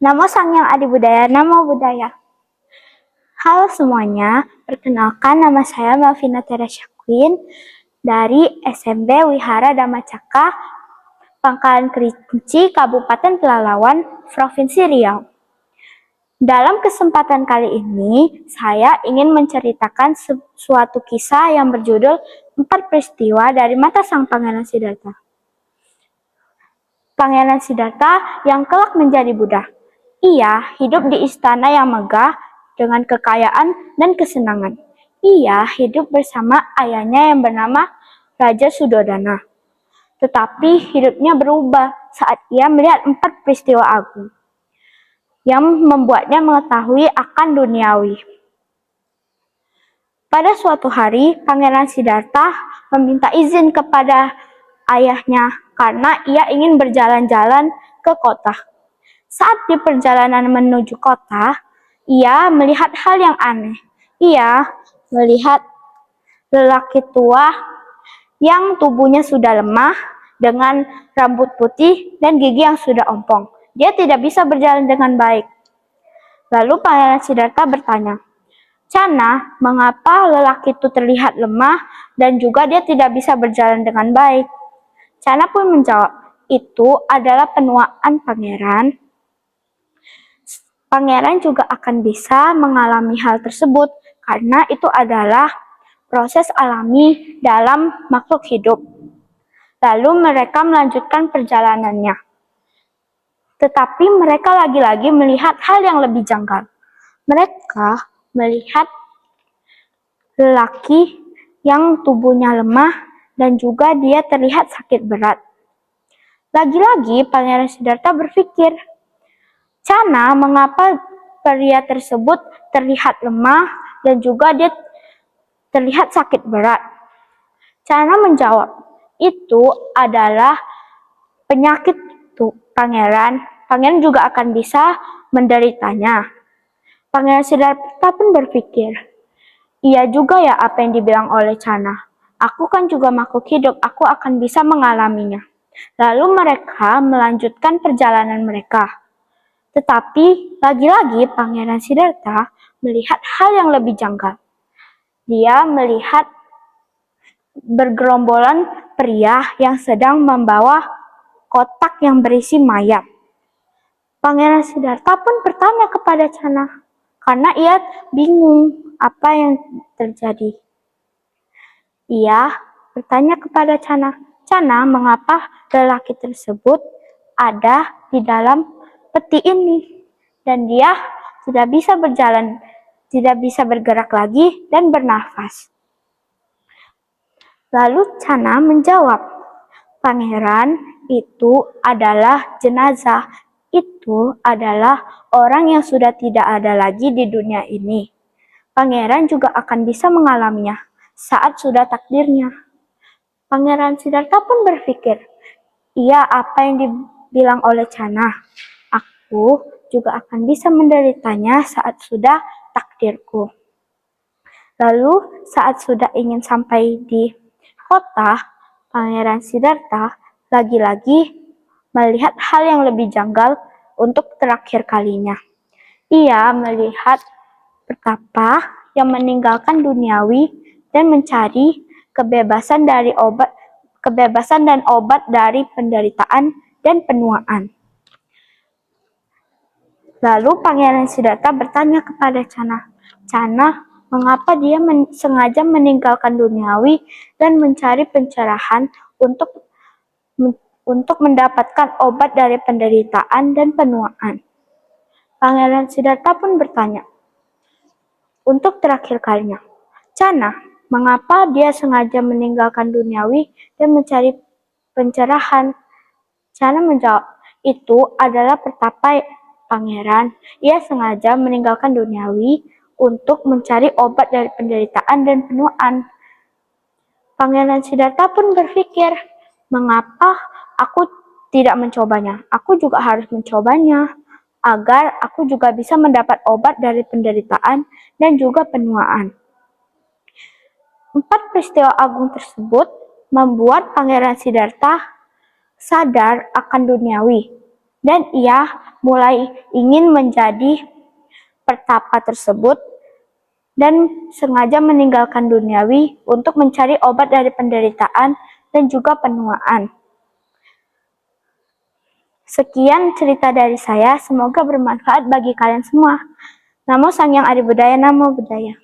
Namo Sang Hyang Adi Budaya, Namo Buddhaya. Halo semuanya, perkenalkan nama saya Malvina Teresya Queen dari SMP Wihara Dhamma Cakra, Pangkalan Kerinci, Kabupaten Pelalawan, Provinsi Riau. Dalam kesempatan kali ini, saya ingin menceritakan suatu kisah yang berjudul 4 peristiwa dari mata Sang Pangeran Siddhartha. Pangeran Siddhartha yang kelak menjadi Buddha. Ia hidup di istana yang megah dengan kekayaan dan kesenangan. Ia hidup bersama ayahnya yang bernama Raja Suddhodana. Tetapi hidupnya berubah saat ia melihat 4 peristiwa agung yang membuatnya mengetahui akan duniawi. Pada suatu hari, Pangeran Siddhartha meminta izin kepada ayahnya karena ia ingin berjalan-jalan ke kota. Saat di perjalanan menuju kota, ia melihat hal yang aneh. Ia melihat lelaki tua yang tubuhnya sudah lemah dengan rambut putih dan gigi yang sudah ompong. Dia tidak bisa berjalan dengan baik. Lalu Pangeran Siddhartha bertanya, "Cana, mengapa lelaki itu terlihat lemah dan juga dia tidak bisa berjalan dengan baik?" Cana pun menjawab, "Itu adalah penuaan pangeran. Pangeran juga akan bisa mengalami hal tersebut karena itu adalah proses alami dalam makhluk hidup." Lalu mereka melanjutkan perjalanannya. Tetapi mereka lagi-lagi melihat hal yang lebih janggal. Mereka melihat lelaki yang tubuhnya lemah dan juga dia terlihat sakit berat. Lagi-lagi Pangeran Siddhartha berpikir, "Cana, mengapa pria tersebut terlihat lemah dan juga dia terlihat sakit berat?" Cana menjawab, "Itu adalah penyakit pangeran. Pangeran juga akan bisa menderitanya." Pangeran Siddhartha pun berpikir, "Iya juga ya apa yang dibilang oleh Cana. Aku kan juga makhluk hidup, aku akan bisa mengalaminya." Lalu mereka melanjutkan perjalanan mereka. Tetapi lagi-lagi Pangeran Siddhartha melihat hal yang lebih janggal. Dia melihat bergerombolan pria yang sedang membawa kotak yang berisi mayat. Pangeran Siddhartha pun bertanya kepada Cana karena ia bingung apa yang terjadi. Ia bertanya kepada Cana, "Cana, mengapa lelaki tersebut ada di dalam peti ini dan dia tidak bisa berjalan, tidak bisa bergerak lagi dan bernafas?" Lalu Cana menjawab, "Pangeran, itu adalah jenazah. Itu adalah orang yang sudah tidak ada lagi di dunia ini. Pangeran juga akan bisa mengalaminya saat sudah takdirnya." Pangeran Siddhartha pun berpikir, "Iya, apa yang dibilang oleh Cana. Aku juga akan bisa menderitanya saat sudah takdirku." Lalu saat sudah ingin sampai di kota, Pangeran Siddhartha lagi-lagi melihat hal yang lebih janggal untuk terakhir kalinya. Ia melihat betapa yang meninggalkan duniawi dan mencari kebebasan dan obat dari penderitaan dan penuaan. Lalu Pangeran Siddhartha bertanya kepada Cana, "Cana, mengapa dia sengaja meninggalkan duniawi dan mencari pencerahan untuk mendapatkan obat dari penderitaan dan penuaan?" Pangeran Siddhartha pun bertanya untuk terakhir kalinya, "Cana, mengapa dia sengaja meninggalkan duniawi dan mencari pencerahan?" Cana menjawab, "Itu adalah pertapa pangeran. Ia sengaja meninggalkan duniawi untuk mencari obat dari penderitaan dan penuaan." Pangeran Siddhartha pun berpikir, "Mengapa aku tidak mencobanya? Aku juga harus mencobanya agar aku juga bisa mendapat obat dari penderitaan dan juga penuaan." 4 peristiwa agung tersebut membuat Pangeran Siddhartha sadar akan duniawi. Dan ia mulai ingin menjadi pertapa tersebut dan sengaja meninggalkan duniawi untuk mencari obat dari penderitaan dan juga penuaan. Sekian cerita dari saya, semoga bermanfaat bagi kalian semua. Namo Sang Hyang Adi Budaya, Namo Buddhaya.